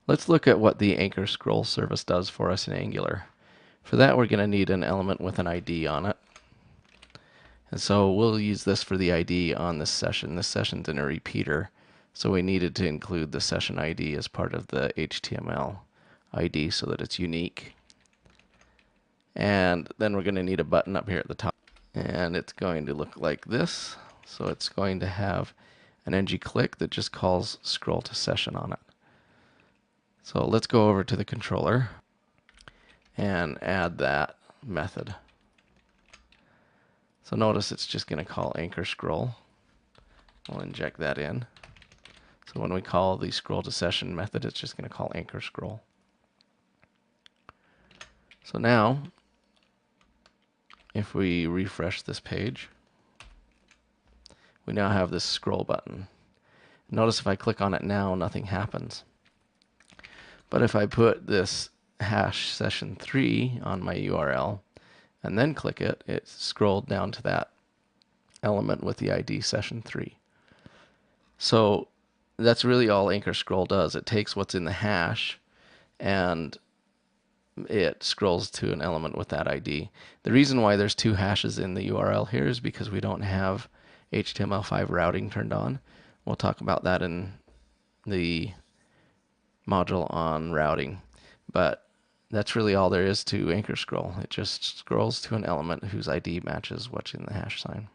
Let's look at what the anchorScroll service does for us in Angular. For that, we're going to need an element with an ID on it. And so we'll use this for the ID on this session. This session's in a repeater, so we needed to include the session ID as part of the HTML ID so that it's unique. And then we're going to need a button up here at the top. And it's going to look like this. So it's going to have an ng-click that just calls scroll to session on it. So let's go over to the controller and add that method. So notice it's just going to call anchorScroll. We'll inject that in. So when we call the scroll to session method, it's just going to call anchorScroll. So now, if we refresh this page, we now have this scroll button. Notice if I click on it now, nothing happens. But if I put this hash session 3 on my URL and then click it, it's scrolled down to that element with the ID session 3. So that's really all anchorScroll does. It takes what's in the hash and it scrolls to an element with that ID. The reason why there's 2 hashes in the URL here is because we don't have HTML5 routing turned on. We'll talk about that in the module on routing. But that's really all there is to anchorScroll. It just scrolls to an element whose ID matches what's in the hash sign.